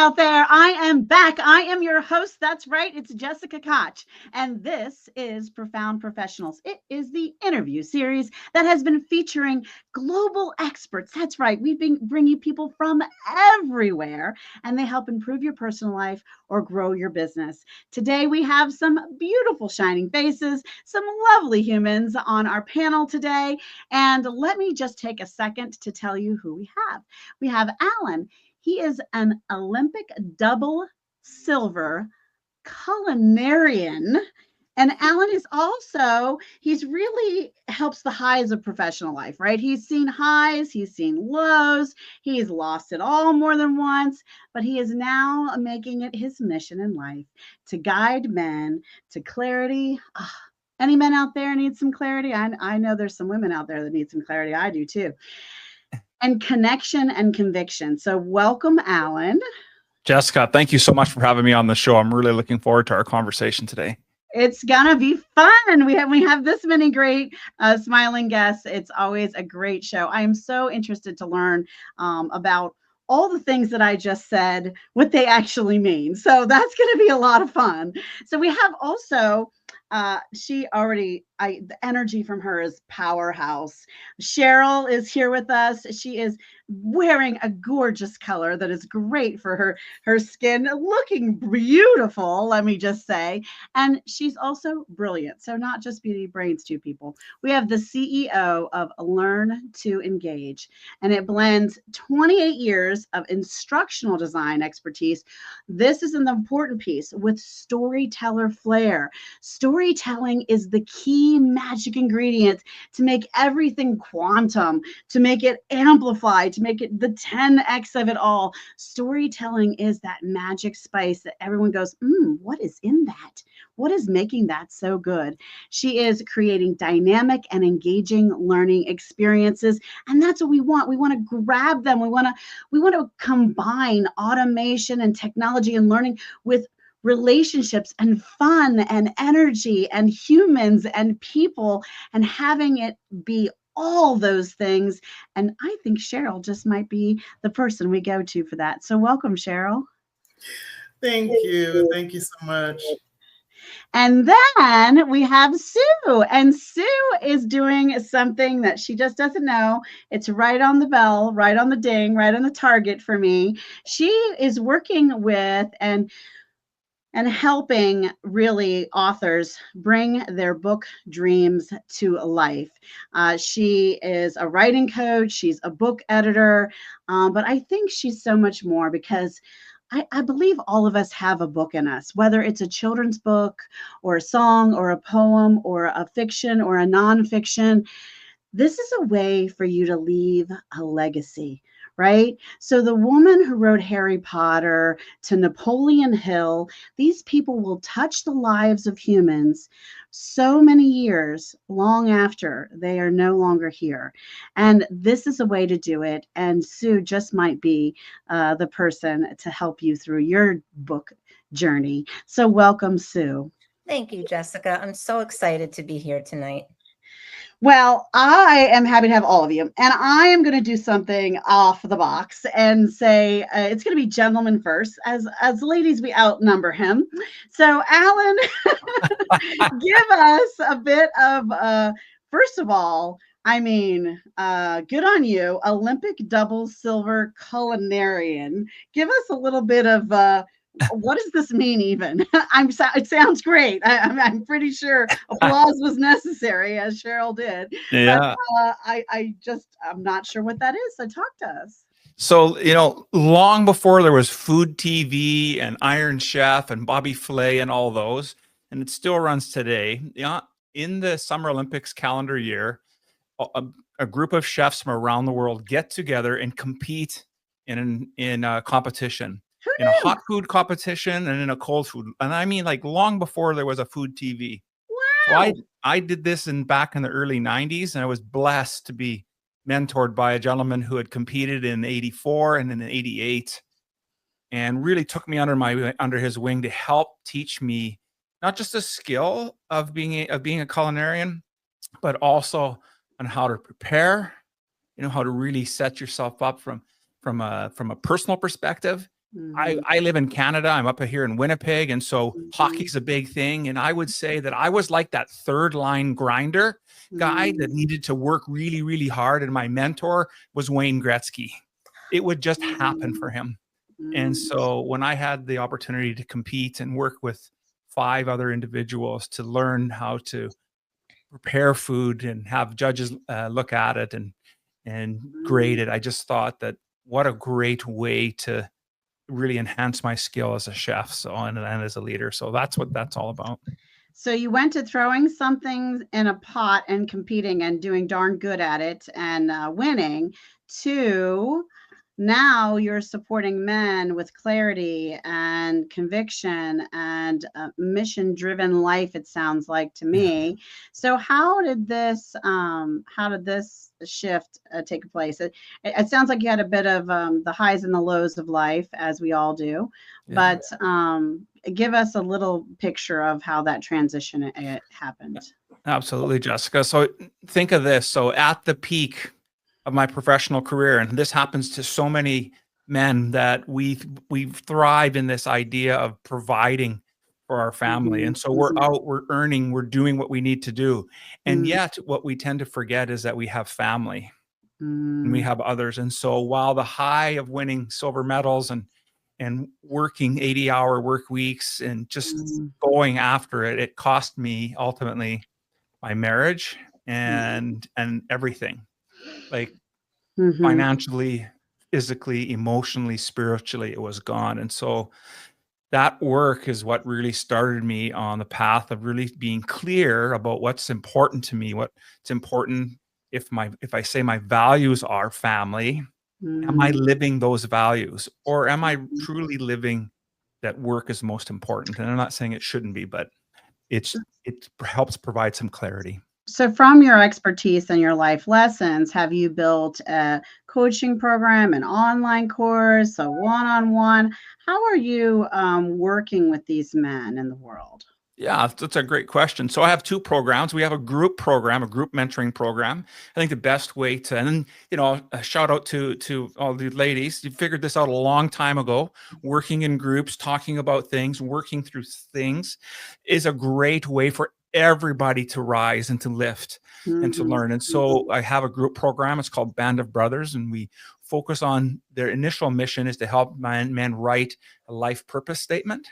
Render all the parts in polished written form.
out there. I am back. I am your host. That's right. It's Jessica Koch. And this is Profound Professionals. It is the interview series that has been featuring global experts. That's right. We've been bringing people from everywhere, and they help improve your personal life or grow your business. Today, we have some beautiful shining faces, some lovely humans on our panel today. And let me just take a second to tell you who we have. We have Alain. He is an Olympic double silver culinarian. And Alain is also, he's really helps the highs of professional life, right? He's seen highs, he's seen lows, he's lost it all more than once, but he is now making it his mission in life to guide men to clarity. Any men out there need some clarity? I know there's some women out there that need some clarity. I do too. And connection and conviction. So welcome, Alain. Jessica, thank you so much for having me on the show. I'm really looking forward to our conversation today. It's gonna be fun. We have this many great smiling guests. It's always a great show. I am so interested to learn about all the things that I just said, what they actually mean. So that's going to be a lot of fun. So we have also, the energy from her is powerhouse. Cheryl is here with us. She is wearing a gorgeous color that is great for her skin, looking beautiful, let me just say. And she's also brilliant. So not just beauty brains, two people. We have the CEO of Learn to Engage, and it blends 28 years of instructional design expertise. This is an important piece with storyteller flair. Storytelling is the key magic ingredient to make everything quantum, to make it amplified, to make it the 10x of it all. Storytelling is that magic spice that everyone goes, what is in that? What is making that so good? She is creating dynamic and engaging learning experiences, and that's what we want. We want to grab them. We want to combine automation and technology and learning with relationships and fun and energy and humans and people, and having it be all those things. And I think Cheryl just might be the person we go to for that. So welcome, Cheryl. Thank you. Thank you so much. And then we have Sue, and Sue is doing something that she just doesn't know. It's right on the bell, right on the ding, right on the target for me. She is working with and helping really authors bring their book dreams to life. She is a writing coach. She's a book editor, but I think she's so much more, because I believe all of us have a book in us, whether it's a children's book or a song or a poem or a fiction or a nonfiction. This is a way for you to leave a legacy, right? So the woman who wrote Harry Potter to Napoleon Hill, these people will touch the lives of humans so many years long after they are no longer here. And this is a way to do it. And Sue just might be the person to help you through your book journey. So welcome, Sue. Thank you, Jessica. I'm so excited to be here tonight. Well, I am happy to have all of you, and I am going to do something off the box and say it's going to be gentlemen first. As ladies, we outnumber him. So, Alain, give us a bit of, first of all, I mean, good on you, Olympic Double Silver Culinarian. Give us a little bit of what does this mean even? It sounds great. I'm pretty sure applause was necessary, as Cheryl did. Yeah. But, I'm not sure what that is. So talk to us. So, long before there was Food TV and Iron Chef and Bobby Flay and all those, and it still runs today, in the Summer Olympics calendar year, a group of chefs from around the world get together and compete in a competition. In a hot food competition and in a cold food. And I mean, like, long before there was a Food TV. Wow. So I did this back in the early 90s, and I was blessed to be mentored by a gentleman who had competed in 84 and in 88, and really took me under his wing to help teach me not just the skill of being a culinarian, but also on how to prepare, how to really set yourself up from a personal perspective, I live in Canada. I'm up here in Winnipeg. And so hockey's a big thing. And I would say that I was like that third line grinder guy that needed to work really, really hard. And my mentor was Wayne Gretzky. It would just happen for him. And so when I had the opportunity to compete and work with 5 other individuals to learn how to prepare food and have judges look at it and grade it, I just thought that what a great way to really enhance my skill as a chef, so and as a leader. So that's what that's all about. So you went to throwing something in a pot and competing and doing darn good at it and winning, to now you're supporting men with clarity and conviction and mission-driven life, it sounds like to me. So how did this shift take place? It sounds like you had a bit of the highs and the lows of life, as we all do, but give us a little picture of how that transition it happened. Absolutely, Jessica. So think of this. So at the peak of my professional career, and this happens to so many men, that we thrive in this idea of providing for our family. And so we're out, we're earning, we're doing what we need to do. And yet what we tend to forget is that we have family and we have others. And so while the high of winning silver medals and working 80-hour work weeks and just going after it, it cost me ultimately my marriage and everything. Like financially, physically, emotionally, spiritually, it was gone. And so that work is what really started me on the path of really being clear about what's important to me, what's important. If I say my values are family, am I living those values, or am I truly living that work is most important? And I'm not saying it shouldn't be, but it helps provide some clarity. So from your expertise and your life lessons, have you built a coaching program, an online course, a one-on-one? How are you working with these men in the world? Yeah, that's a great question. So I have 2 programs. We have a group program, a group mentoring program. I think the best way to, and a shout out to all the ladies. You figured this out a long time ago. Working in groups, talking about things, working through things is a great way for everybody to rise and to lift and to learn. And so I have a group program. It's called Band of Brothers, and we focus on their initial mission is to help men write a life purpose statement,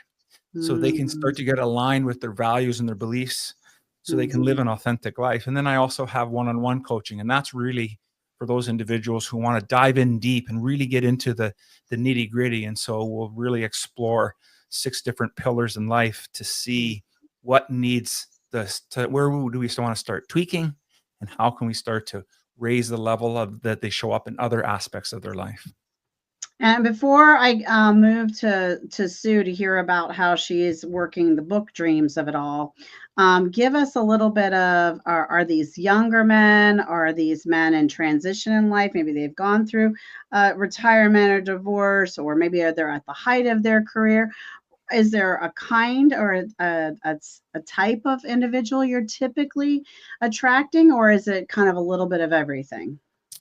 so they can start to get aligned with their values and their beliefs, so they can live an authentic life. And then I also have one-on-one coaching, and that's really for those individuals who want to dive in deep and really get into the nitty-gritty. And so we'll really explore 6 different pillars in life to see what needs where do we still want to start tweaking, and how can we start to raise the level of that they show up in other aspects of their life. And before I move to Sue to hear about how she is working the book dreams of it all, give us a little bit of, are these younger men? Are these men in transition in life? Maybe they've gone through retirement or divorce, or maybe they're at the height of their career. Is there a kind or a type of individual you're typically attracting, or is it kind of a little bit of everything?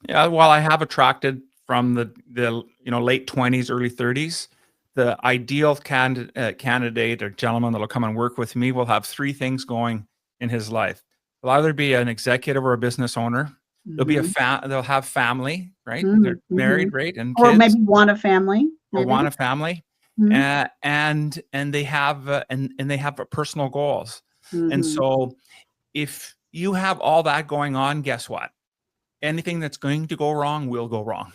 Yeah, well, I have attracted from the late 20s, early 30s. The ideal candidate or gentleman that'll come and work with me will have 3 things going in his life. They'll either be an executive or a business owner. They'll be they'll have family, right? They're married, right, and kids, or maybe want a family, or want a family, and they have a personal goals. And so if you have all that going on, guess what? Anything that's going to go wrong will go wrong.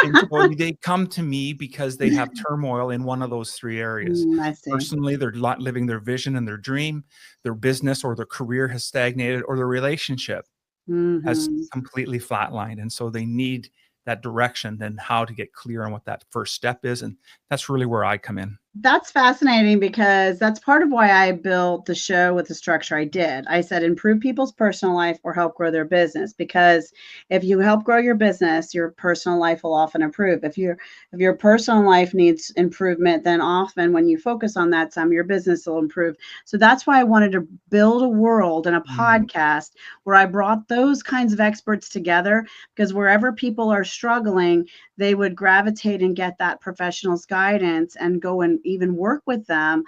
And so they come to me because they have turmoil in one of those 3 areas. I see. Personally, they're not living their vision and their dream. Their business or their career has stagnated, or their relationship has completely flatlined. And so they need that direction, then how to get clear on what that first step is. And that's really where I come in. That's fascinating because that's part of why I built the show with the structure I did. I said improve people's personal life or help grow their business, because if you help grow your business, your personal life will often improve. If your personal life needs improvement, then often when you focus on that some, your business will improve. So that's why I wanted to build a world and a podcast where I brought those kinds of experts together, because wherever people are struggling, they would gravitate and get that professional's guidance and go and even work with them.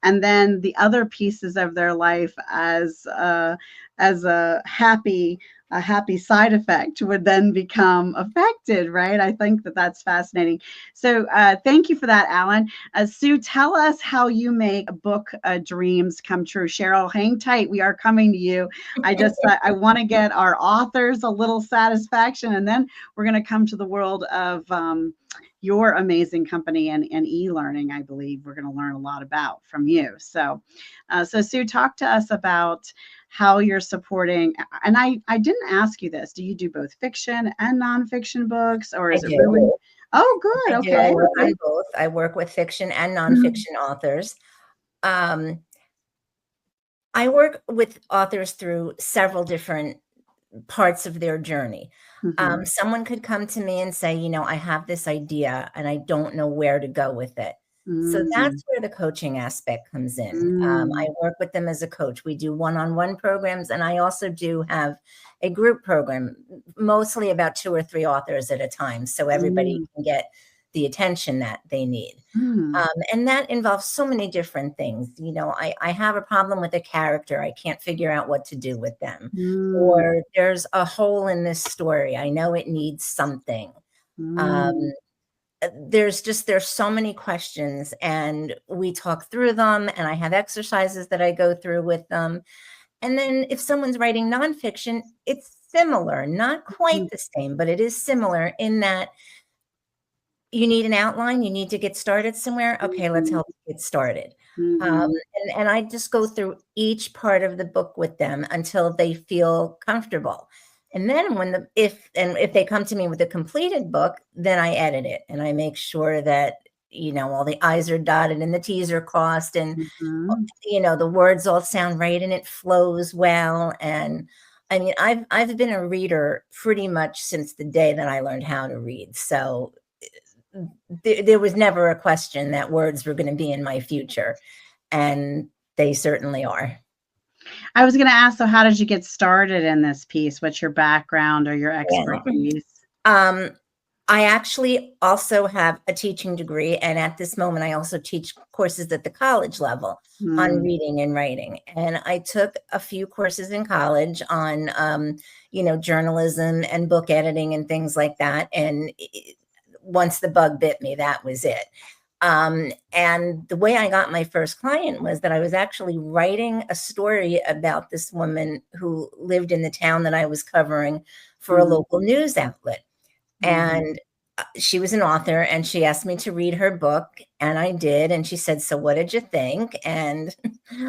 And then the other pieces of their life as a happy side effect would then become affected, right? I think that that's fascinating. So thank you for that, Alan. Sue, tell us how you make book dreams come true. Cheryl, hang tight. We are coming to you. I want to get our authors a little satisfaction, and then we're going to come to the world of your amazing company and e-learning. I believe we're going to learn a lot about from you. So Sue, talk to us about how you're supporting. And I didn't ask you this. Do you do both fiction and nonfiction books, or is it really? Oh, good. I Okay. do. I work on both. I work with fiction and nonfiction authors. I work with authors through several different parts of their journey. Someone could come to me and say, I have this idea and I don't know where to go with it. So that's where the coaching aspect comes in. I work with them as a coach. We do one-on-one programs, and I also do have a group program, mostly about 2 or 3 authors at a time, so everybody can get the attention that they need. And that involves so many different things. I have a problem with a character. I can't figure out what to do with them. Or there's a hole in this story. I know it needs something. There's so many questions, and we talk through them, and I have exercises that I go through with them. And then if someone's writing nonfiction, it's similar, not quite the same, but it is similar in that you need an outline, you need to get started somewhere. Okay, let's help you get started. And I just go through each part of the book with them until they feel comfortable. And then if they come to me with a completed book, then I edit it and I make sure that, all the I's are dotted and the T's are crossed, and, the words all sound right and it flows well. And I mean, I've been a reader pretty much since the day that I learned how to read. So there was never a question that words were going to be in my future, and they certainly are. I was going to ask, so how did you get started in this piece? What's your background or your expertise? I actually also have a teaching degree, and at this moment I also teach courses at the college level on reading and writing. And I took a few courses in college on journalism and book editing and things like that. And once the bug bit me, that was it. And the way I got my first client was that I was actually writing a story about this woman who lived in the town that I was covering for a local news outlet. And she was an author, and she asked me to read her book, and I did. And she said, "So what did you think?" And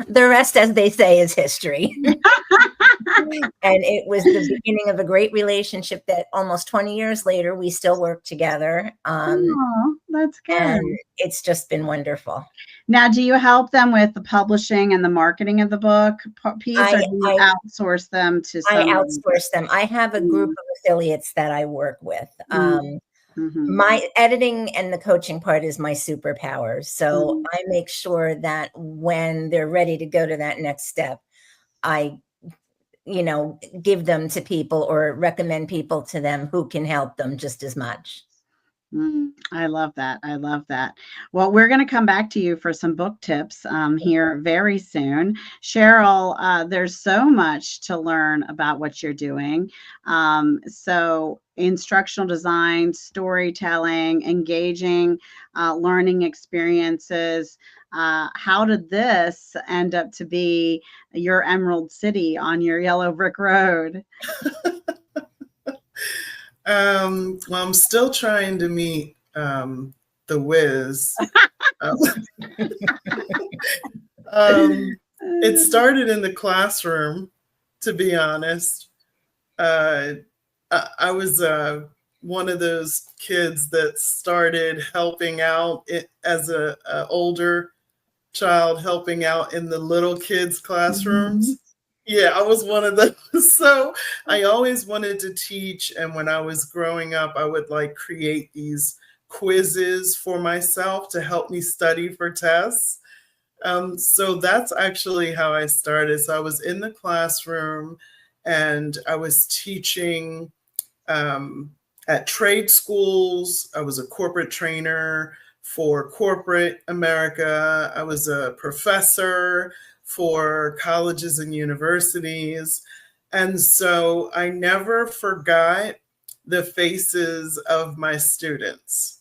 the rest, as they say, is history. And it was the beginning of a great relationship that almost 20 years later, we still work together. That's good. And it's just been wonderful. Now, do you help them with the publishing and the marketing of the book piece, or do you outsource them to someone? I outsource them. I have a group of affiliates that I work with. My editing and the coaching part is my superpower. So I make sure that when they're ready to go to that next step, I give them to people or recommend people to them who can help them just as much. I love that. I love that. Well, we're going to come back to you for some book tips here very soon. Cheryl, there's so much to learn about what you're doing. So instructional design, storytelling, engaging, learning experiences. How did this end up to be your Emerald City on your yellow brick road? Well, I'm still trying to meet the Wiz. It started in the classroom, to be honest. I was one of those kids that started helping out as a older child, helping out in the little kids' classrooms. Yeah, I was one of those. So I always wanted to teach. And when I was growing up, I would like create these quizzes for myself to help me study for tests. So that's actually how I started. So I was in the classroom and I was teaching at trade schools. I was a corporate trainer for corporate America. I was a professor for colleges and universities. And so I never forgot the faces of my students,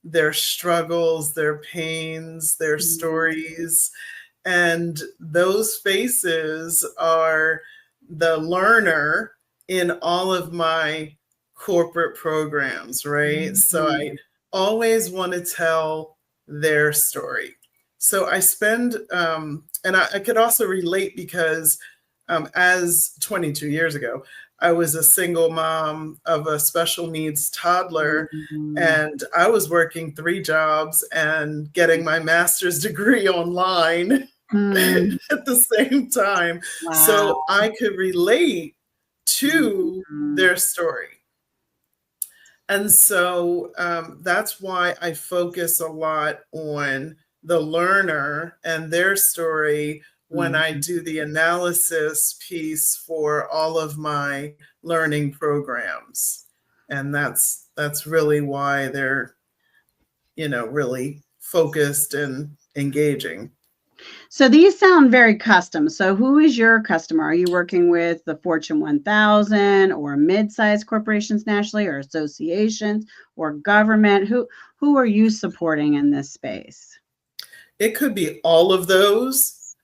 their struggles, their pains, their stories. And those faces are the learner in all of my corporate programs, right? So I always want to tell their story. So I spend, and I could also relate because as 22 years ago, I was a single mom of a special needs toddler, and I was working 3 jobs and getting my master's degree online at the same time. Wow. So I could relate to their story. And so that's why I focus a lot on the learner and their story when I do the analysis piece for all of my learning programs. And that's really why they're, really focused and engaging. So these sound very custom. So who is your customer? Are you working with the Fortune 1000 or mid-sized corporations nationally, or associations or government? Who are you supporting in this space? It could be all of those.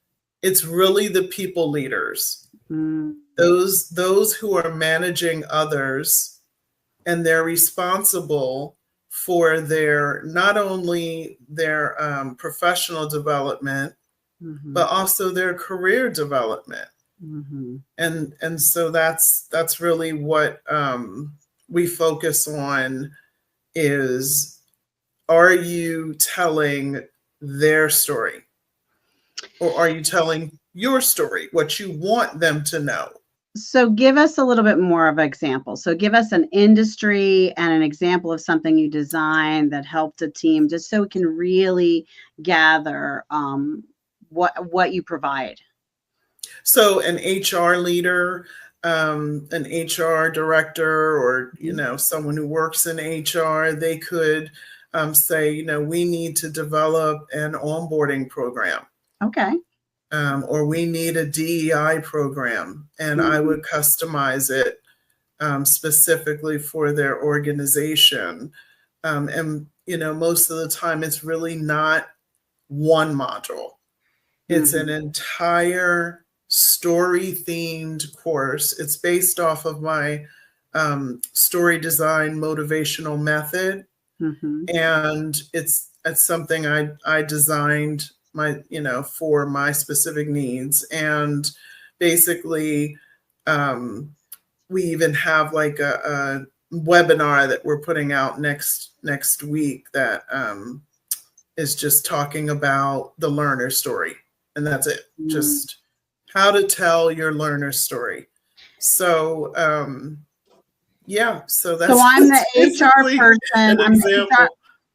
It's really the people leaders, those who are managing others, and they're responsible for their not only their professional development, but also their career development. And so that's really what we focus on is, are you telling their story? Or are you telling your story, what you want them to know? So give us a little bit more of an example. So give us an industry and an example of something you designed that helped a team, just so we can really gather what you provide. So an HR leader, an HR director, or someone who works in HR, they could say, we need to develop an onboarding program. Okay. Or we need a DEI program, and I would customize it specifically for their organization. And most of the time, it's really not one module. It's an entire story-themed course. It's based off of my Story-Design Motivational Method, and it's something I designed for my specific needs. And basically, we even have like a webinar that we're putting out next week that is just talking about the learner story. And that's it. Just how to tell your learner story. So, so that's. So I'm the HR person.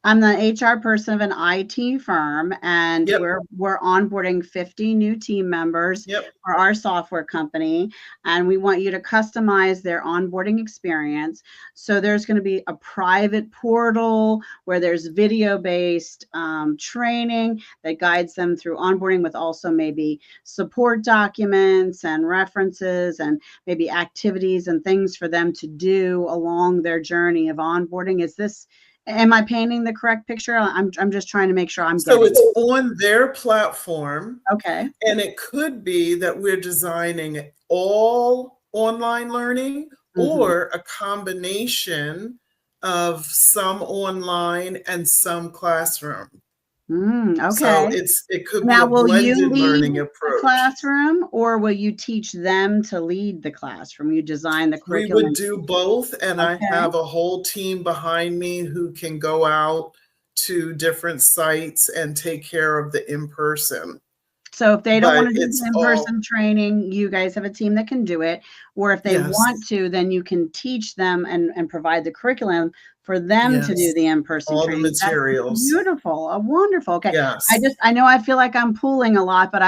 I'm the HR person of an IT firm, and we're onboarding 50 new team members for our software company, and we want you to customize their onboarding experience. So there's going to be a private portal where there's video-based training that guides them through onboarding, with also maybe support documents and references and maybe activities and things for them to do along their journey of onboarding. Am I painting the correct picture? I'm just trying to make sure I'm getting it. So it's on their platform. Okay. And it could be that we're designing all online learning or a combination of some online and some classroom. Okay. So it could be Now, a will you blended lead learning the approach. classroom, or will you teach them to lead the classroom? You design the We would curriculum. do both, and I Okay. have a whole team behind me who can go out to different sites and take care of the in-person. So if they don't But want to do it's the all, in-person training, you guys have a team that can do it. Or if they yes, want to, then you can teach them and provide the curriculum for them to do yes, the in-person all the training. That's materials. beautiful. Wonderful. Okay. Yes. I know I feel like I'm pooling a lot, but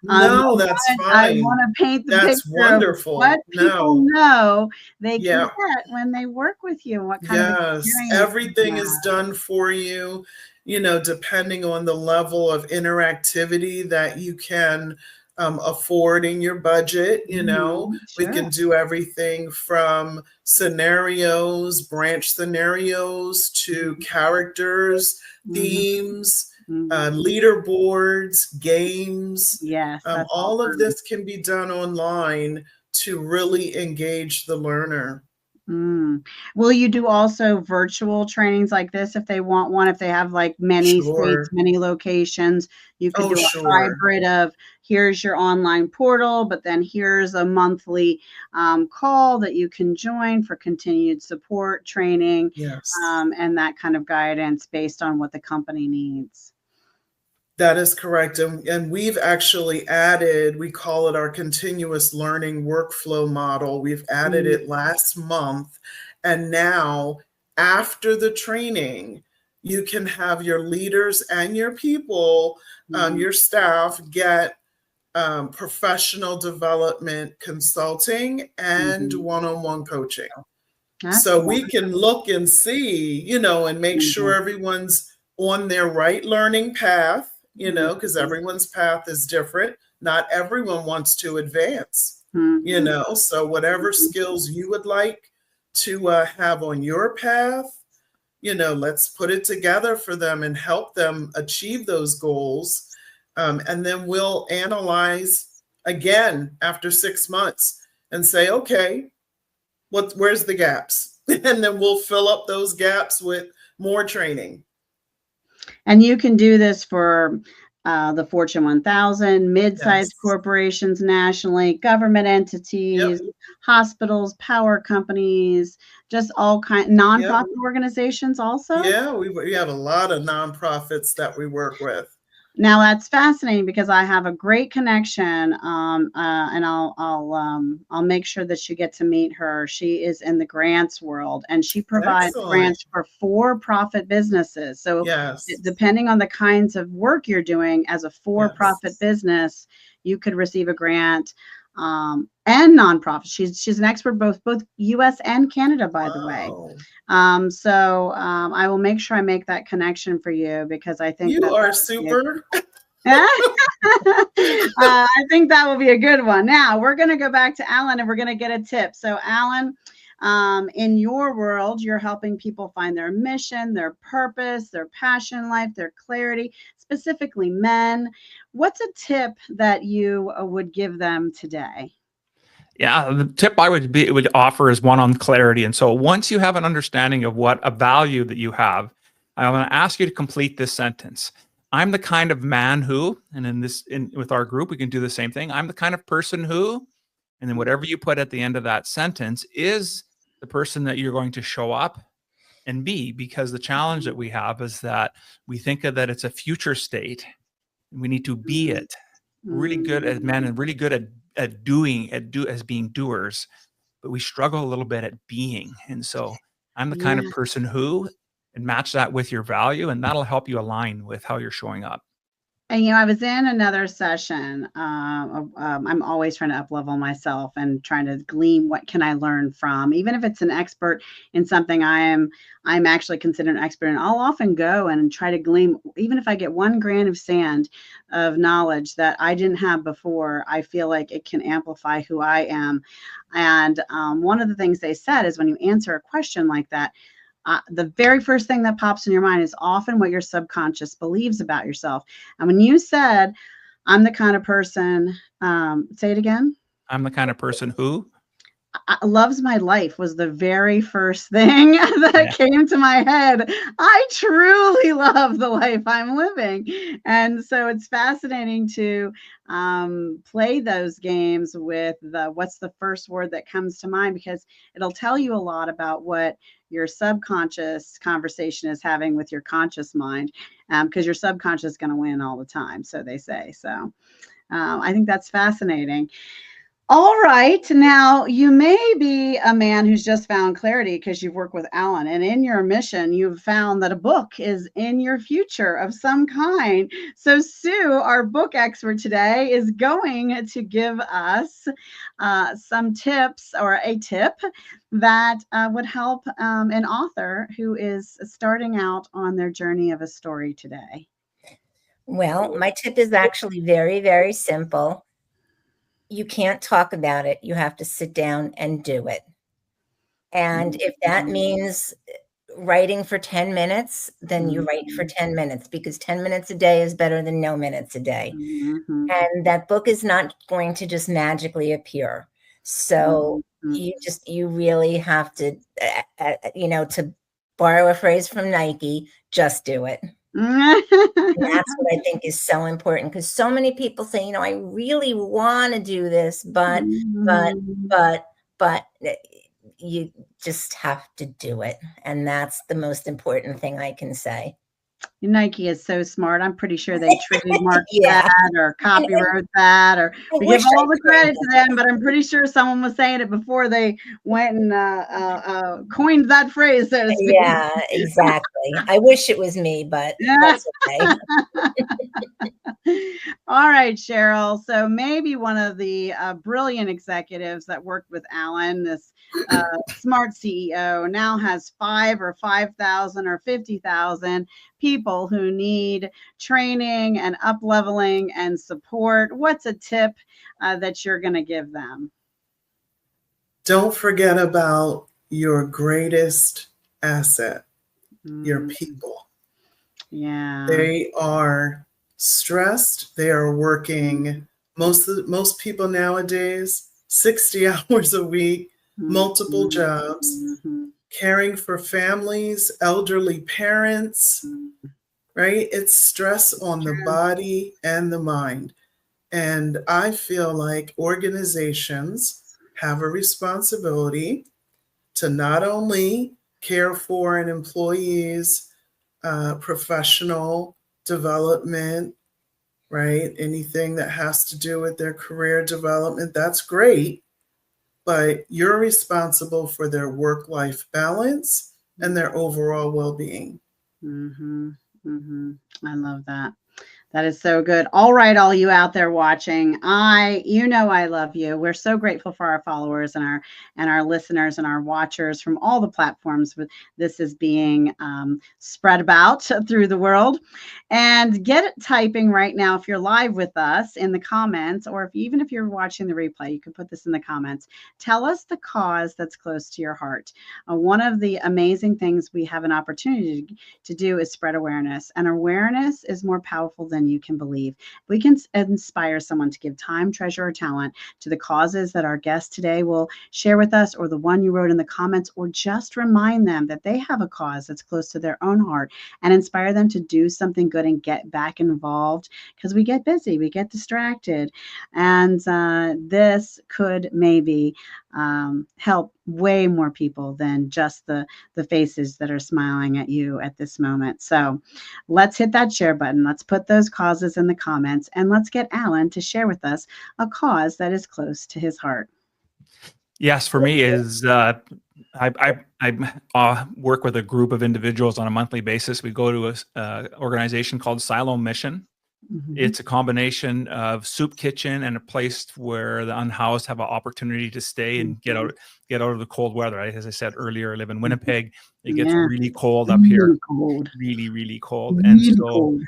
No, that's I fine. want to paint the That's picture of wonderful. what people No. know they can Yeah. get when they work with you and what kind of Yes. experience they Everything is have. done for you, depending on the level of interactivity that you can afford in your budget. We Sure. can do everything from scenarios, branch scenarios, to characters, Mhm. themes, Mhm. leaderboards, games. Yes, that's all All of fun. this can be done online to really engage the learner. Will you do also virtual trainings like this if they want one? If they have like many states, Sure. many locations, you could Oh, do a sure. hybrid of here's your online portal, but then here's a monthly call that you can join for continued support, training, Yes. and that kind of guidance based on what the company needs. That is correct. And we've actually added, we call it our continuous learning workflow model. We've added Mm, it last month. And now, after the training, you can have your leaders and your people, mhm. your staff, get professional development consulting and Mhm. one-on-one coaching. That's So we wonderful. can look and see, and make sure Mhm. everyone's on their right learning path, because Mhm. everyone's path is different. Not everyone wants to advance, Mhm. so whatever Mhm. skills you would like to have on your path, let's put it together for them and help them achieve those goals. And then we'll analyze again after 6 months and say, okay, where's the gaps? And then we'll fill up those gaps with more training. And you can do this for the Fortune 1000, mid-sized Yes. corporations nationally, government entities, Yep. hospitals, power companies, just all Yep. nonprofit organizations also. Yeah, we have a lot of nonprofits that we work with. Now that's fascinating because I have a great connection, and I'll make sure that you get to meet her. She is in the grants world, and she provides Excellent. grants for for-profit businesses. So, Yes. depending on the kinds of work you're doing as a Yes. for-profit business, you could receive a grant, and nonprofit. She's an expert both U.S. and Canada, by the way. Wow. I will make sure I make that connection for you because I think You that are would be a super. I think that will be a good one. Now we're going to go back to Alan and we're going to get a tip. So Alan, in your world, you're helping people find their mission, their purpose, their passion in life, their clarity, specifically men. What's a tip that you would give them today? Yeah, the tip I would offer is one on clarity. And so once you have an understanding of what a value that you have, I'm going to ask you to complete this sentence. I'm the kind of man who, and with our group, we can do the same thing. I'm the kind of person who, and then whatever you put at the end of that sentence is the person that you're going to show up and be, because the challenge that we have is that we think of that it's a future state. And we need to be it. Really good as men and really good at doing as being doers, but we struggle a little bit at being. And so I'm the kind of Yeah. person who, and match that with your value, and that'll help you align with how you're showing up. And I was in another session. I'm always trying to up level myself and trying to glean what can I learn from, even if it's an expert in something I'm actually considered an expert in. I'll often go and try to glean, even if I get one grain of sand of knowledge that I didn't have before. I feel like it can amplify who I am. And one of the things they said is when you answer a question like that, the very first thing that pops in your mind is often what your subconscious believes about yourself. And when you said, I'm the kind of person, say it again. I'm the kind of person who. Loves My Life was the very first thing that came to my head. I truly love the life I'm living. And so it's fascinating to play those games with what's the first word that comes to mind, because it'll tell you a lot about what your subconscious conversation is having with your conscious mind, because your subconscious is going to win all the time, so they say. So I think that's fascinating. All right. Now, you may be a man who's just found clarity because you've worked with Alan, and in your mission, you've found that a book is in your future of some kind. So, Sue, our book expert today, is going to give us some tips, or a tip that would help an author who is starting out on their journey of a story today. Well, my tip is actually very, very simple. You can't talk about it. You have to sit down and do it. And if that means writing for 10 minutes, then you write for 10 minutes, because 10 minutes a day is better than no minutes a day. And that book is not going to just magically appear. So you really have to, to borrow a phrase from Nike, just do it. And that's what I think is so important, because so many people say, I really want to do this, but you just have to do it. And that's the most important thing I can say. Nike is so smart. I'm pretty sure they trademarked that or copyright that, or we give all the credit to them, but I'm pretty sure someone was saying it before they went and coined that phrase, so to speak. Yeah, exactly. I wish it was me, but that's okay. All right, Cheryl. So maybe one of the brilliant executives that worked with Alan, this smart CEO, now has 5 or 5,000 or 50,000 people who need training and up-leveling and support. What's a tip that you're going to give them? Don't forget about your greatest asset, your people. Yeah. They are stressed. They are working, most people nowadays, 60 hours a week, multiple jobs, caring for families, elderly parents, right? It's stress on the body and the mind. And I feel like organizations have a responsibility to not only care for an employee's professional development, right? Anything that has to do with their career development, that's great. But you're responsible for their work-life balance and their overall well-being. I love that. That is so good. All right, all you out there watching, I love you. We're so grateful for our followers and our listeners and our watchers from all the platforms this is being spread about through the world. And get typing right now if you're live with us in the comments, or even if you're watching the replay, you can put this in the comments. Tell us the cause that's close to your heart. One of the amazing things we have an opportunity to do is spread awareness, and awareness is more powerful than you can believe. We can inspire someone to give time, treasure, or talent to the causes that our guest today will share with us, or the one you wrote in the comments, or just remind them that they have a cause that's close to their own heart, and inspire them to do something good and get back involved, because we get busy, we get distracted, and this could maybe help way more people than just the faces that are smiling at you at this moment. So let's hit that share button. Let's put those causes in the comments, and let's get Alan to share with us a cause that is close to his heart. Yes, for me is I work with a group of individuals on a monthly basis. We go to a organization called Silo Mission. It's a combination of soup kitchen and a place where the unhoused have an opportunity to stay and get out of the cold weather. As I said earlier, I live in Winnipeg. It gets really cold up here, really, really cold. And so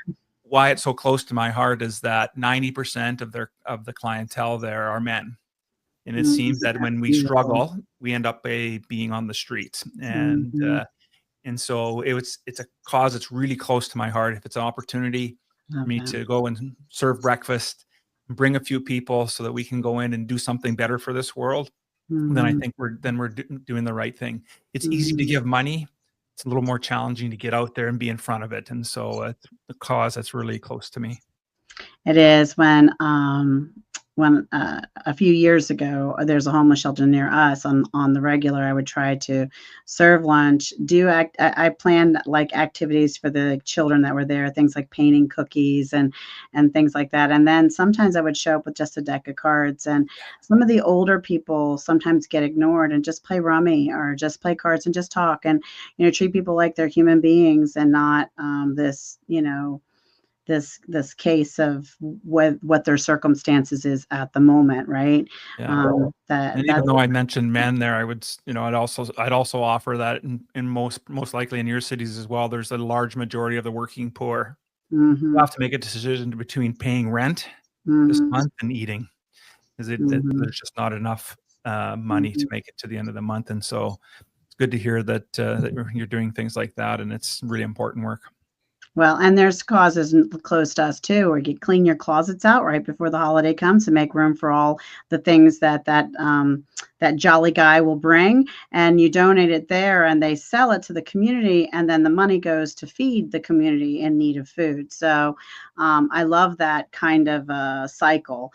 why it's so close to my heart is that 90% of the clientele there are men. And it seems that when we struggle, we end up being on the streets. And so it's a cause that's really close to my heart. If it's an opportunity for me to go and serve breakfast, bring a few people so that we can go in and do something better for this world, then I think we're doing the right thing. It's easy to give money. It's a little more challenging to get out there and be in front of it. And so it's a cause that's really close to me. It is. When a few years ago, there's a homeless shelter near us. On the regular, I would try to serve lunch. I planned like activities for the children that were there, things like painting cookies and things like that. And then sometimes I would show up with just a deck of cards. And some of the older people sometimes get ignored and just play rummy or just play cards and just talk and treat people like they're human beings and not this this case of what their circumstances is at the moment, right? Yeah. And even though I mentioned men there, I would, I'd also offer that in most likely in your cities as well. There's a large majority of the working poor who have to make a decision between paying rent this month and eating. There's just not enough money to make it to the end of the month, and so it's good to hear that you're doing things like that, and it's really important work. Well, and there's causes close to us too, where you clean your closets out right before the holiday comes to make room for all the things that jolly guy will bring, and you donate it there, and they sell it to the community, and then the money goes to feed the community in need of food. So I love that kind of cycle.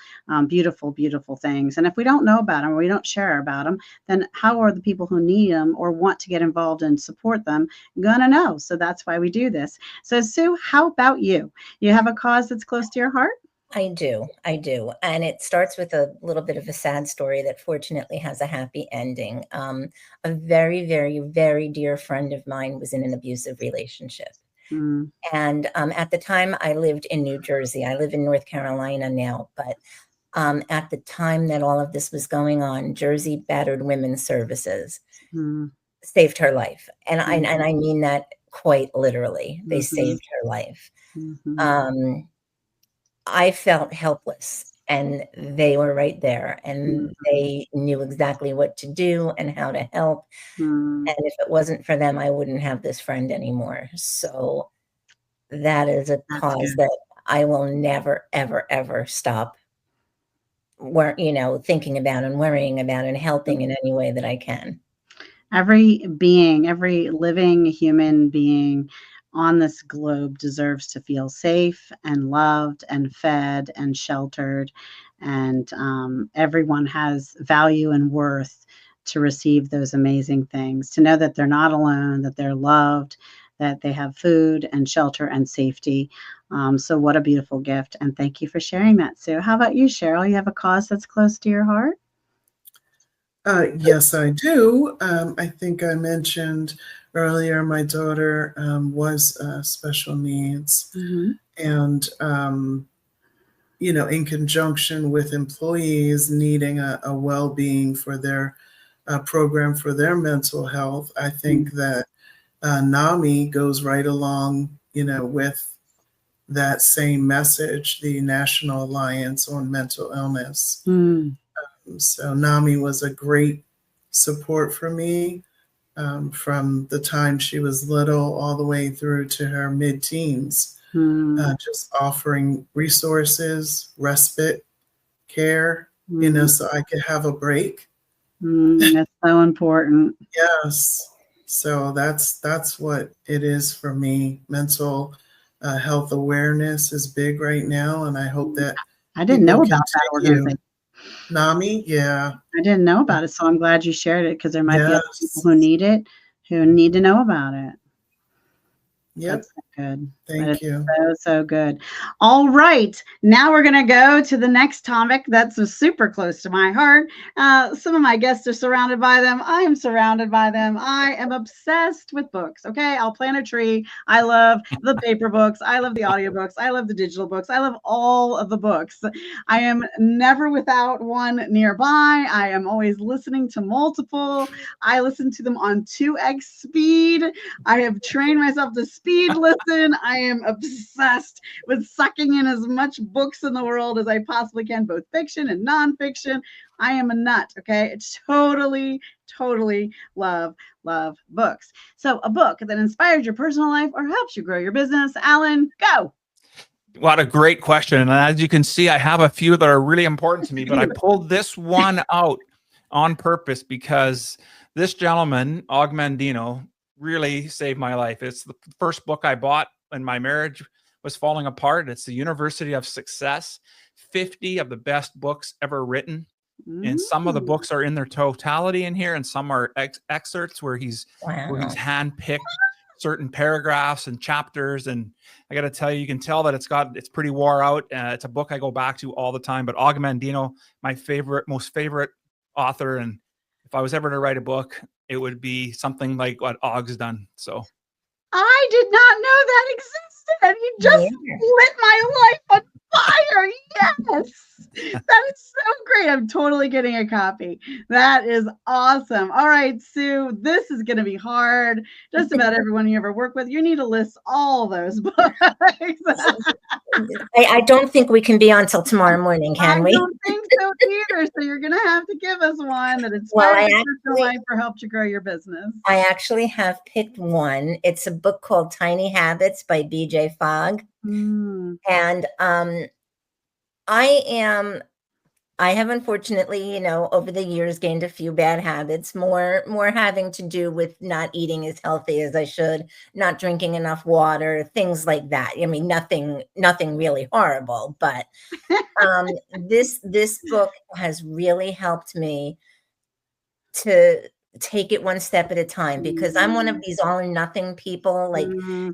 Beautiful, beautiful things. And if we don't know about them or we don't share about them, then how are the people who need them or want to get involved and support them gonna know? So that's why we do this. So Sue, how about you? You have a cause that's close to your heart? I do. And it starts with a little bit of a sad story that fortunately has a happy ending. A very, very, very dear friend of mine was in an abusive relationship. And at the time I lived in New Jersey. I live in North Carolina now, but at the time that all of this was going on, Jersey Battered Women's Services saved her life. And I mean that quite literally. They saved her life. I felt helpless, and they were right there, and they knew exactly what to do and how to help. And if it wasn't for them, I wouldn't have this friend anymore. So that is a cause that I will never, ever, ever stop thinking about and worrying about and helping in any way that I can. Every living human being on this globe deserves to feel safe and loved and fed and sheltered. And everyone has value and worth to receive those amazing things, to know that they're not alone, that they're loved, that they have food and shelter and safety. So what a beautiful gift. And thank you for sharing that, Sue. How about you, Cheryl? You have a cause that's close to your heart? Yes, I do. I think I mentioned earlier my daughter was special needs. And, in conjunction with employees needing a well-being for their program for their mental health, I think that NAMI goes right along, with that same message, the National Alliance on Mental Illness. So NAMI was a great support for me from the time she was little all the way through to her mid-teens, just offering resources, respite, care, so I could have a break. That's so important. Yes. So that's what it is for me. Mental health awareness is big right now, and I hope that I didn't know about that organization. NAMI, yeah. I didn't know about it, so I'm glad you shared it, because there might be other people who need it, who need to know about it. Yep. That's so good. Thank you. So good. All right. Now we're going to go to the next topic that's super close to my heart. Some of my guests are surrounded by them. I am surrounded by them. I am obsessed with books. Okay. I'll plant a tree. I love the paper books. I love the audiobooks. I love the digital books. I love all of the books. I am never without one nearby. I am always listening to multiple. I listen to them on 2x speed. I have trained myself to speed listen. I am obsessed with sucking in as much books in the world as I possibly can, both fiction and nonfiction. I am a nut. Okay. Totally love books. So a book that inspires your personal life or helps you grow your business. Alan, go. What a great question. And as you can see, I have a few that are really important to me, but I pulled this one out. on purpose because this gentleman, Og Mandino, really saved my life. It's the first book I bought when my marriage was falling apart. It's The University of Success, 50 of the best books ever written. And some of the books are in their totality in here, and some are excerpts where he's handpicked certain paragraphs and chapters. And I got to tell you, you can tell that it's pretty wore out. It's a book I go back to all the time. But Og Mandino, my most favorite author, and if I was ever to write a book, it would be something like what Og's done. So I did not know that existed. You just lit my life on fire. Yes. That is so great. I'm totally getting a copy. That is awesome. All right, Sue, this is going to be hard. Just about everyone you ever work with, you need to list all those books. I don't think we can be on till tomorrow morning, can we? I don't think so either. So you're going to have to give us one that inspired your life or helped you grow your business. I actually have picked one. It's a book called Tiny Habits by BJ Fogg. And I have unfortunately, over the years gained a few bad habits, more having to do with not eating as healthy as I should, not drinking enough water, things like that. I mean, nothing really horrible, but this book has really helped me to take it one step at a time, because I'm one of these all or nothing people. Like,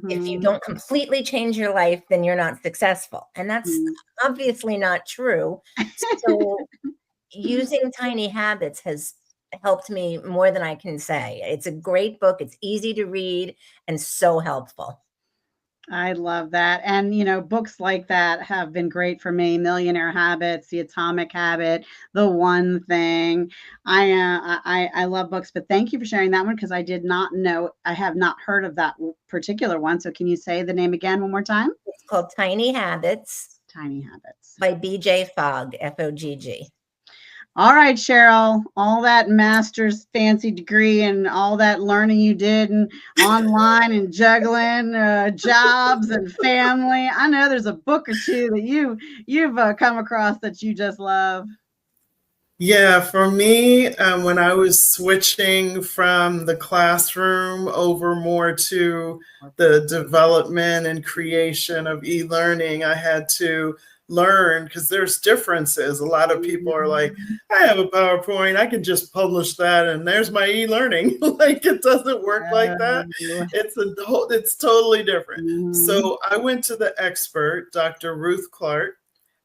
if you don't completely change your life, then you're not successful. And that's obviously not true. So using Tiny Habits has helped me more than I can say. It's a great book. It's easy to read and so helpful. I love that. And, books like that have been great for me. Millionaire Habits, The Atomic Habit, The One Thing. I love books, but thank you for sharing that one, because I did not know, I have not heard of that particular one. So can you say the name again one more time? It's called Tiny Habits. Tiny Habits. By BJ Fogg, Fogg. All right, Cheryl, all that master's fancy degree and all that learning you did and online and juggling jobs and family. I know there's a book or two that you've come across that you just love. Yeah, for me, when I was switching from the classroom over more to the development and creation of e-learning, I had to learn, because there's differences. A lot of people are like, I have a PowerPoint, I can just publish that and there's my e-learning. Like, it doesn't work like that. It's totally different. So I went to the expert, Dr. Ruth Clark,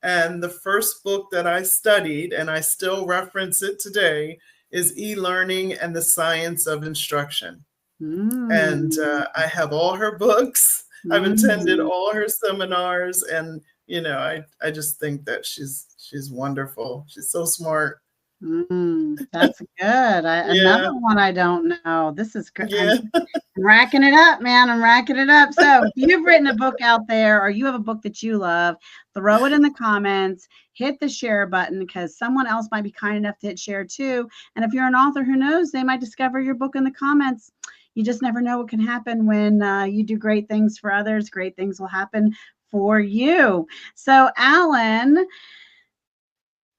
and the first book that I studied, and I still reference it today, is E-Learning and the Science of Instruction. And I have all her books. I've attended all her seminars, and I just think that she's wonderful. She's so smart. That's good. Another one I don't know. This is good. Yeah. I'm racking it up, man. I'm racking it up. So if you've written a book out there, or you have a book that you love, throw it in the comments, hit the share button, because someone else might be kind enough to hit share too. And if you're an author, who knows, they might discover your book in the comments. You just never know what can happen when you do great things for others. Great things will happen for you. So, Alan,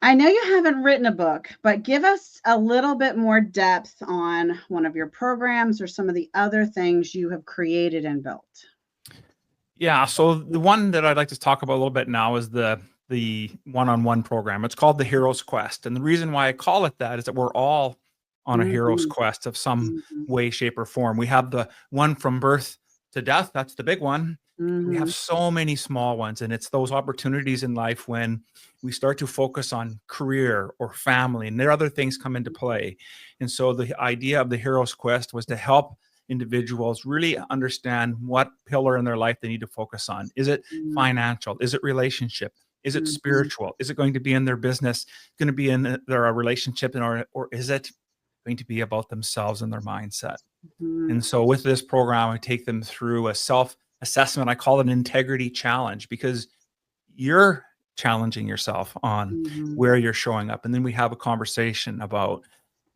I know you haven't written a book, but give us a little bit more depth on one of your programs or some of the other things you have created and built. Yeah, so the one that I'd like to talk about a little bit now is the one-on-one program. It's called the Hero's Quest. And the reason why I call it that is that we're all on a hero's quest of some way, shape, or form. We have the one from birth to death. That's the big one. We have so many small ones, and it's those opportunities in life when we start to focus on career or family, and there are other things come into play. And so the idea of the Hero's Quest was to help individuals really understand what pillar in their life they need to focus on. Is it financial? Is it relationship? Is it spiritual? Is it going to be in their business, going to be in their relationship, or is it going to be about themselves and their mindset? And so with this program, I take them through a self-assessment. I call it an integrity challenge, because you're challenging yourself on where you're showing up. And then we have a conversation about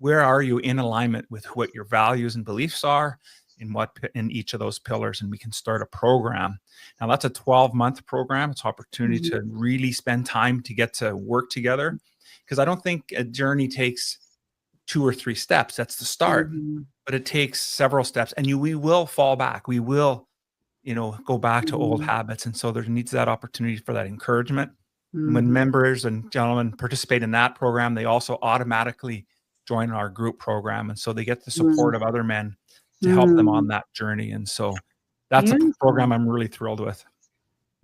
where are you in alignment with what your values and beliefs are in each of those pillars. And we can start a program. Now that's a 12-month program. It's an opportunity to really spend time to get to work together, because I don't think a journey takes 2 or 3 steps. That's the start. But it takes several steps, and we will fall back. We will, go back to old habits. And so there needs that opportunity for that encouragement. And when members and gentlemen participate in that program, they also automatically join our group program. And so they get the support of other men to help them on that journey. And so that's a program I'm really thrilled with.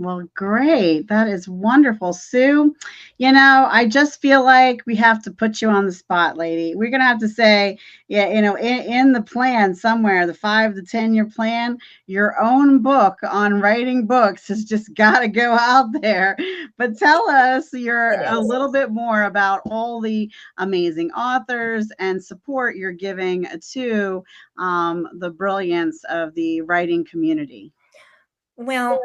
Well, great. That is wonderful, Sue. I just feel like we have to put you on the spot, lady. We're going to have to say, in the plan somewhere, the 5 to 10-year plan, your own book on writing books has just got to go out there. But tell us a little bit more about all the amazing authors and support you're giving to the brilliance of the writing community. Well,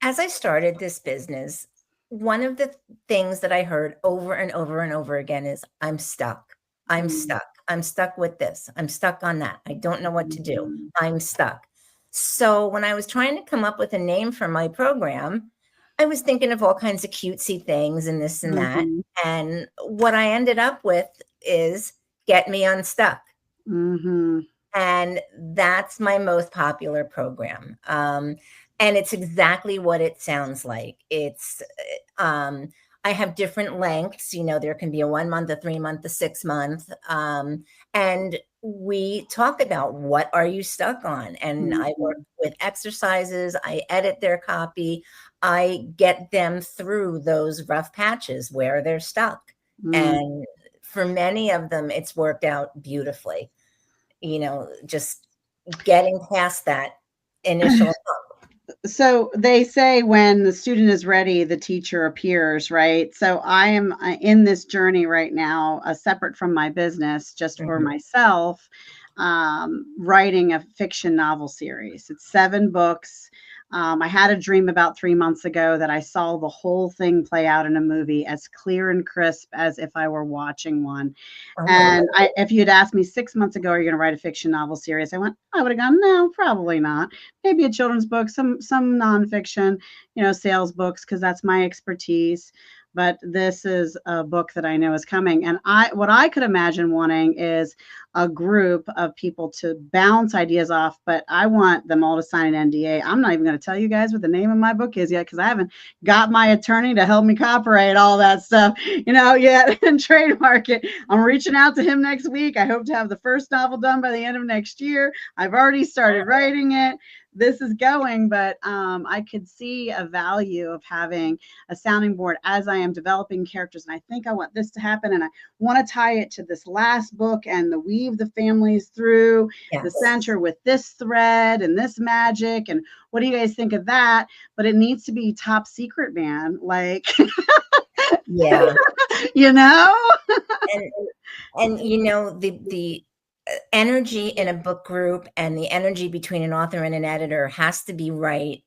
as I started this business, one of the things that I heard over and over and over again is, I'm stuck. I'm stuck. I'm stuck with this. I'm stuck on that. I don't know what to do. I'm stuck. So when I was trying to come up with a name for my program, I was thinking of all kinds of cutesy things and this and that. And what I ended up with is Get Me Unstuck. And that's my most popular program. And it's exactly what it sounds like. It's, I have different lengths, there can be a 1 month, a 3 month, a 6 month. And we talk about what are you stuck on? And I work with exercises, I edit their copy, I get them through those rough patches where they're stuck. And for many of them, it's worked out beautifully, just getting past that initial So they say when the student is ready, the teacher appears, right? So I am in this journey right now, separate from my business, just for myself, writing a fiction novel series. It's 7 books. I had a dream about 3 months ago that I saw the whole thing play out in a movie as clear and crisp as if I were watching one. And if you'd asked me 6 months ago, are you going to write a fiction novel series? I would have gone, no, probably not. Maybe a children's book, some nonfiction, sales books, because that's my expertise. But this is a book that I know is coming. And what I could imagine wanting is a group of people to bounce ideas off, but I want them all to sign an NDA. I'm not even going to tell you guys what the name of my book is yet, because I haven't got my attorney to help me copyright all that stuff, yet and trademark it. I'm reaching out to him next week. I hope to have the first novel done by the end of next year. I've already started writing it. This is going, but I could see a value of having a sounding board as I am developing characters. And I think I want this to happen. And I want to tie it to this last book and weave the families through the center with this thread and this magic. And what do you guys think of that? But it needs to be top secret, man. Like, and the energy in a book group and the energy between an author and an editor has to be right.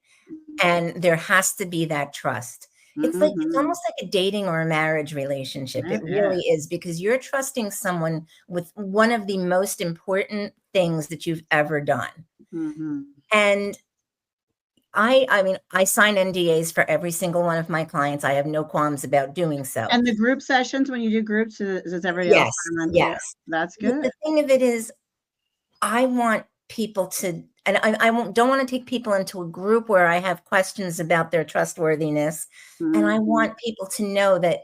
And there has to be that trust. It's like, it's almost like a dating or a marriage relationship. It really is, because you're trusting someone with one of the most important things that you've ever done. And I sign NDAs for every single one of my clients. I have no qualms about doing so. And the group sessions, when you do groups, does everybody else? Yes. That's good. The thing of it is, I want people to, and I don't want to take people into a group where I have questions about their trustworthiness. And I want people to know that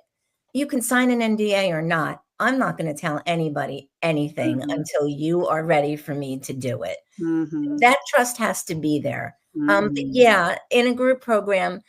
you can sign an NDA or not. I'm not going to tell anybody anything until you are ready for me to do it. That trust has to be there. But in a group program,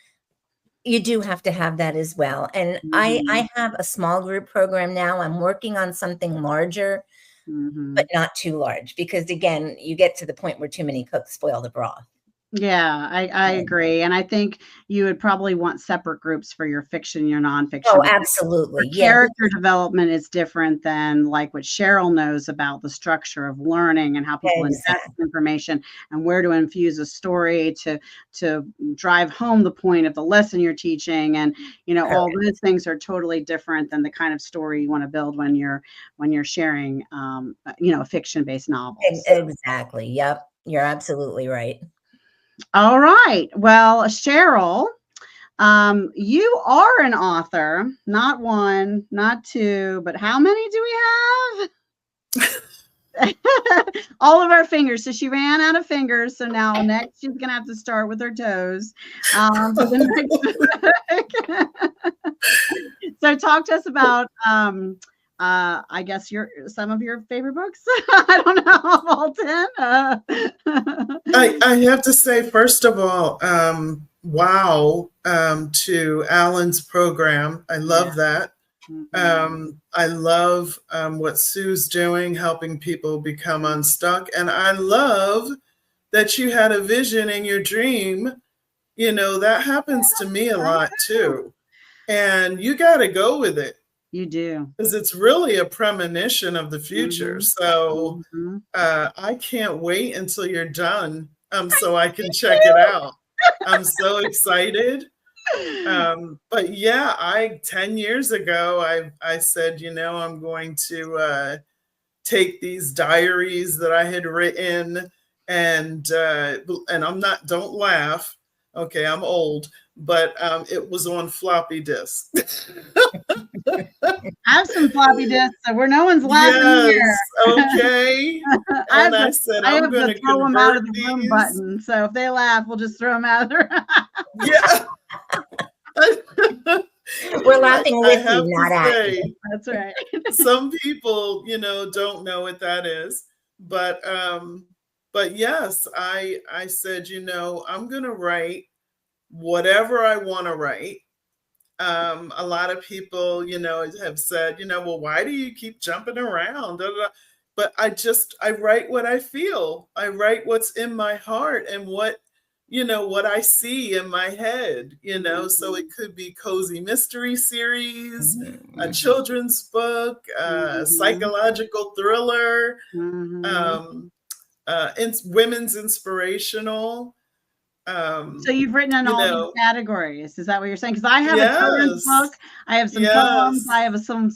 you do have to have that as well. And I have a small group program now. I'm working on something larger, but not too large, because again, you get to the point where too many cooks spoil the broth. Yeah, I agree. And I think you would probably want separate groups for your fiction, your nonfiction. Oh, absolutely. Character development is different than like what Cheryl knows about the structure of learning and how people ingest information and where to infuse a story to drive home the point of the lesson you're teaching. And, all those things are totally different than the kind of story you want to build when you're sharing, a fiction-based novel. Exactly. Yep. You're absolutely right. All right. Well, Cheryl, you are an author, not one, not two, but how many do we have? All of our fingers. So she ran out of fingers. So now next she's gonna have to start with her toes for the next. So talk to us about I guess some of your favorite books. I don't know, Walton. I have to say, first of all, wow to Alan's program. I love that. I love what Sue's doing, helping people become unstuck. And I love that you had a vision in your dream. You know, that happens to me a lot too. And you got to go with it. You do. Because it's really a premonition of the future. So I can't wait until you're done so I can check it out. I'm so excited. But yeah, 10 years ago, I said, you know, I'm going to take these diaries that I had written and I'm not, don't laugh. Okay, I'm old, but it was on floppy disk. I have some floppy disks where no one's laughing here. Okay. And I said, I'm going to throw them out of the these. room button. So if they laugh, we'll just throw them out of there. Yeah. We're laughing with you, not at you. That's right. Some people, you know, don't know what that is, but yes, I said, you know, I'm going to write whatever I want to write. A lot of people, you know, have said, you know, well, why do you keep jumping around? But I write what I feel. I write what's in my heart and what I see in my head, you know, so it could be cozy mystery series, a children's book, a psychological thriller, women's inspirational. So you've written in all these categories. Is that what you're saying? Because I have a children's book. I have some poems. I have a song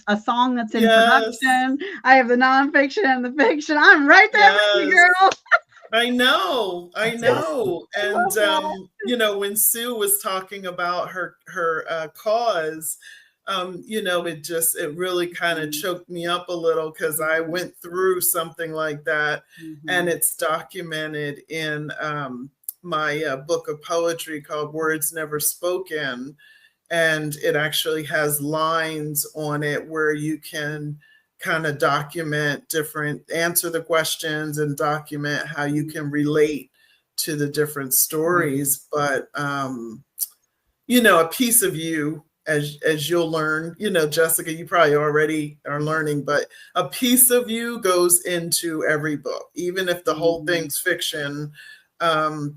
that's in production. I have the nonfiction and the fiction. I'm right there with you, girl. I know. And, you know, when Sue was talking about her cause, you know, it really kind of choked me up a little because I went through something like that. And it's documented in my book of poetry called Words Never Spoken. And it actually has lines on it where you can kind of answer the questions and document how you can relate to the different stories. But, you know, a piece of you, as you'll learn, you know, Jessica, you probably already are learning, but a piece of you goes into every book, even if the whole thing's fiction.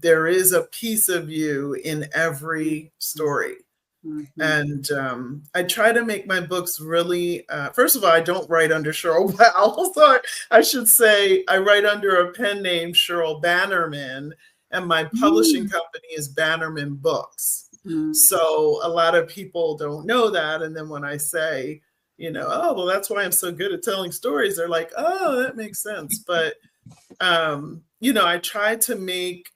There is a piece of you in every story. And I try to make my books really, first of all, I don't write under Cheryl Powell. So I should say I write under a pen name, Cheryl Bannerman, and my publishing company is Bannerman Books. So a lot of people don't know that. And then when I say, you know, oh, well, that's why I'm so good at telling stories, they're like, oh, that makes sense. But, you know, I try to make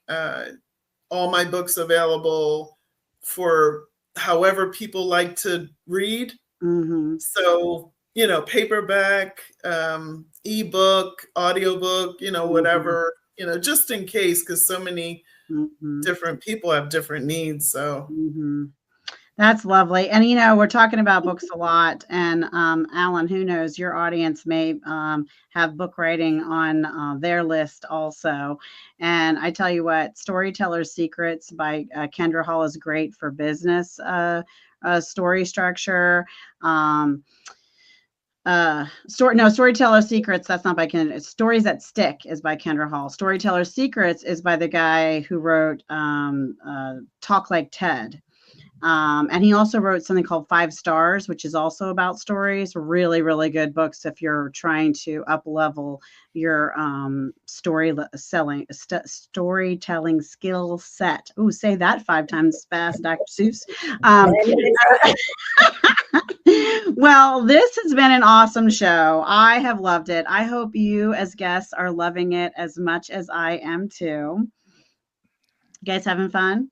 all my books available for however people like to read. So, you know, paperback, ebook, audiobook, you know, whatever, you know, just in case, because so many different people have different needs. So that's lovely. And, you know, we're talking about books a lot. And Alan, who knows, your audience may have book writing on their list also. And I tell you what, Storyteller's Secrets by Kendra Hall is great for business story structure. Storyteller Secrets, that's not by Kendra. It's Stories That Stick is by Kendra Hall. Storyteller Secrets is by the guy who wrote Talk Like Ted. And he also wrote something called 5 Stars, which is also about stories. Really, really good books if you're trying to up level your storytelling skill set. Ooh, say that 5 times fast, Dr. Seuss. Well, this has been an awesome show. I have loved it. I hope you as guests are loving it as much as I am too. You guys having fun?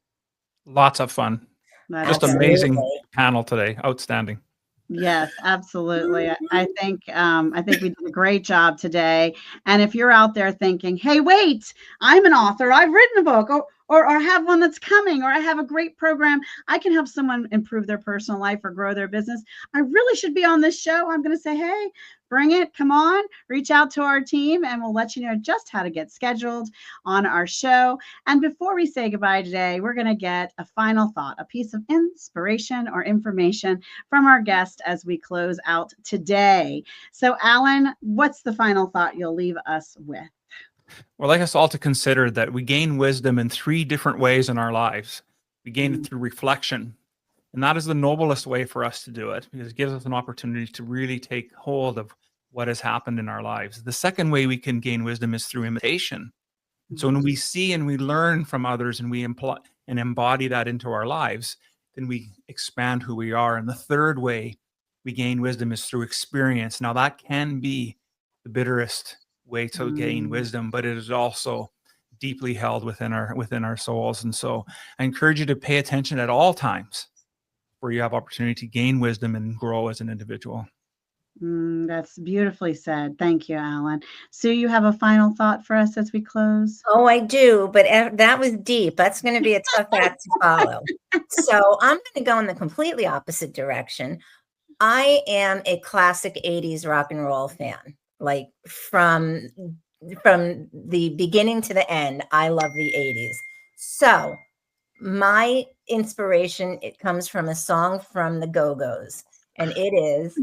Lots of fun. Just amazing panel today. Outstanding. Yes, absolutely. I think we did a great job today. And if you're out there thinking, "Hey, wait, I'm an author. I've written a book, or I have one that's coming, or I have a great program. I can help someone improve their personal life or grow their business. I really should be on this show." I'm going to say, "Hey, bring it. Come on. Reach out to our team and we'll let you know just how to get scheduled on our show." And before we say goodbye today, we're going to get a final thought, a piece of inspiration or information from our guest as we close out today. So, Alan, what's the final thought you'll leave us with? Well, I'd like us all to consider that we gain wisdom in 3 different ways in our lives. We gain it through reflection, and that is the noblest way for us to do it because it gives us an opportunity to really take hold of what has happened in our lives. The second way we can gain wisdom is through imitation. And so when we see and we learn from others and we embody that into our lives, then we expand who we are. And the third way we gain wisdom is through experience. Now that can be the bitterest way to gain wisdom, but it is also deeply held within our souls. And so I encourage you to pay attention at all times where you have opportunity to gain wisdom and grow as an individual. That's beautifully said. Thank you, Alan. Sue, you have a final thought for us as we close? Oh, I do, but that was deep. That's going to be a tough act to follow. So I'm going to go in the completely opposite direction. I am a classic 80s rock and roll fan, like from the beginning to the end. I love the 80s. So my inspiration, it comes from a song from the Go-Go's, and it is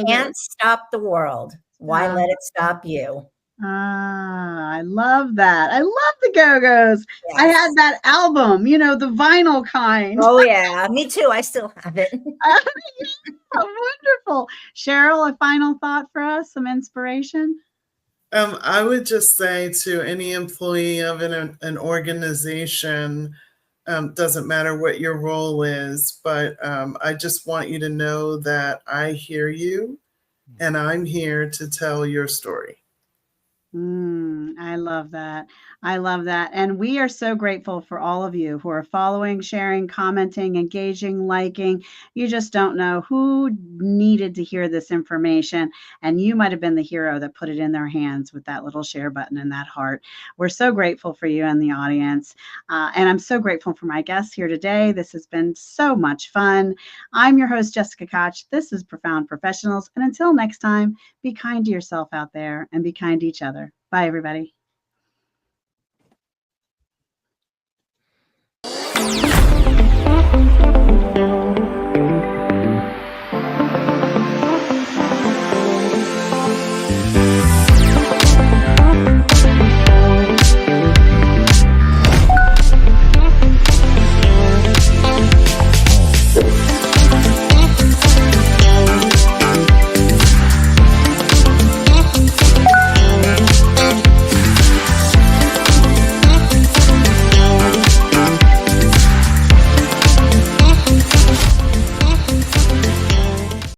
"Can't Stop the World. Why let it stop you?" I love that. I love the Go-Go's. Yes. I had that album, the vinyl kind. Oh, yeah. Me too. I still have it. Wonderful. Cheryl, a final thought for us? Some inspiration? I would just say to any employee of an organization, doesn't matter what your role is, but I just want you to know that I hear you and I'm here to tell your story. I love that. I love that. And we are so grateful for all of you who are following, sharing, commenting, engaging, liking. You just don't know who needed to hear this information. And you might have been the hero that put it in their hands with that little share button and that heart. We're so grateful for you and the audience. And I'm so grateful for my guests here today. This has been so much fun. I'm your host, Jessica Koch. This is Profound Professionals. And until next time, be kind to yourself out there and be kind to each other. Bye, everybody.